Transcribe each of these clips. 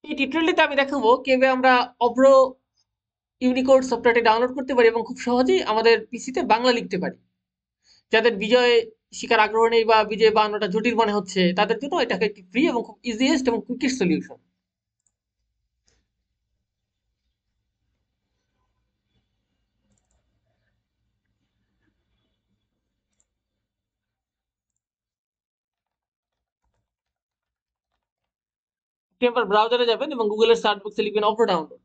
এই টিউটোরিয়ালটিতে আমি দেখাবো কিভাবে আমরা অভ্র ইউনিকোড সফটওয়্যারটি ডাউনলোড করতে পারি এবং খুব সহজেই আমাদের পিসিতে বাংলা লিখতে পারি। যাদের বিজয় শিকার আগ্রহ নেই বা বিজয় বানানোটা জটিল মনে হচ্ছে তাদের জন্য এটাকে একটি ফ্রি এবং খুব ইজিয়েস্ট এবং কুইকেস্ট সলিউশন। আপনি একবার ব্রাউজারে যাবেন এবং গুগলের সার্চ বক্সে লিখবেন অভ্র ডাউনলোড।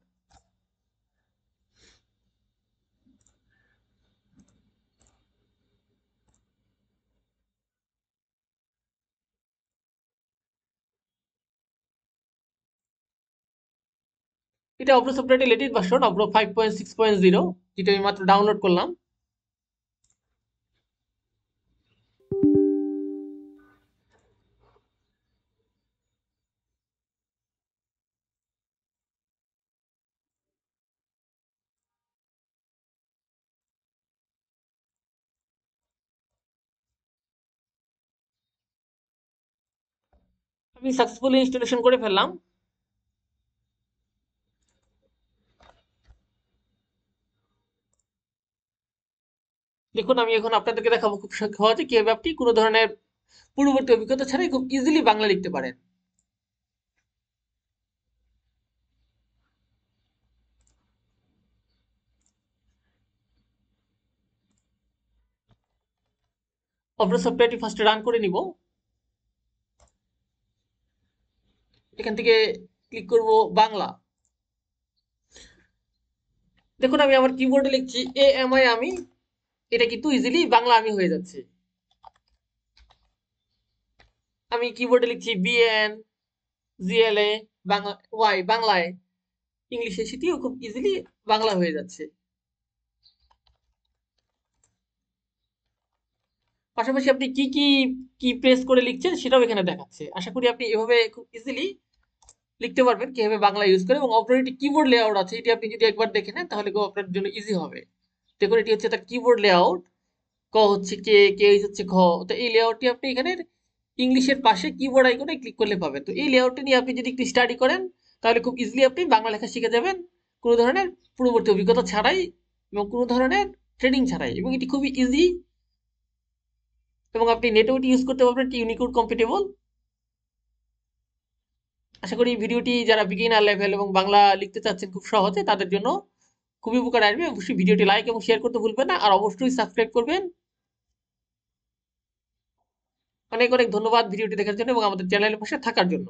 এটা অভ্র সফটওয়্যারটি লেটেস্ট ভার্সন অভ্র 5.6.0, যেটা আমি মাত্র ডাউনলোড করলাম। আমি সাকসেসফুলি ইনস্টলেশন করে ফেললাম। দেখুন আমি এখন আপনাদেরকে দেখাবো খুব সহজে কিভাবে আপনি কোনো ধরনের পূর্ববর্তী অভিজ্ঞতা ছাড়াই খুব ইজিলি বাংলা লিখতে পারেন। অভ্র সফটওয়্যারটি ফার্স্টে রান করে নিব। এখান থেকে ক্লিক করব বাংলা। দেখুন আমি আমার কিবোর্ডে লিখছি AMI আমি, এটা কিন্তু ইজিলি বাংলা আমি হয়ে যাচ্ছে। আমি কিবোর্ডে লিখছি BNGLA বাংলা ওয়াই বাংলায়, ইংলিশে সেটিও খুব ইজিলি বাংলা হয়ে যাচ্ছে। পাশাপাশি আপনি কি কি কি প্রেস করে লিখছেন সেটাও এখানে দেখাচ্ছে। আশা করি আপনি এভাবে খুব ইজিলি লিখতে পারবেন কিভাবে বাংলা ইউজ করে। এবং অপর একটি কিবোর্ড লেআউট আছে, এটি আপনি যদি একবার দেখে নেন তাহলে আপনার জন্য ইজি হবে। দেখুন এটি হচ্ছে তার কিবোর্ড লেআউট। ক হচ্ছে কে, কে হচ্ছে খ। তো এই লেআউটটি আপনি এখানে ইংলিশের পাশে কিবোর্ড আইকনে ক্লিক করলে পাবেন। তো এই লেআউটটি নিয়ে আপনি যদি একটু স্টাডি করেন তাহলে খুব ইজিলি আপনি বাংলা লেখা শিখে যাবেন, কোনো ধরনের পূর্ববর্তী অভিজ্ঞতা ছাড়াই এবং কোনো ধরনের ট্রেনিং ছাড়াই। এবং এটি খুবই ইজি এবং আপনি নেটেও এটি ইউজ করতে পারবেন, এটি ইউনিকোড কম্পিটেবল। আশা করি ভিডিওটি যারা বিগিনার লেভেল এবং বাংলা লিখতে চাচ্ছেন খুব সহজে তাদের জন্য খুবই উপকার আসবে। অবশ্যই ভিডিওটি লাইক এবং শেয়ার করতে ভুলবেন না, আর অবশ্যই সাবস্ক্রাইব করবেন। অনেক অনেক ধন্যবাদ ভিডিওটি দেখার জন্য এবং আমাদের চ্যানেলের পাশে থাকার জন্য।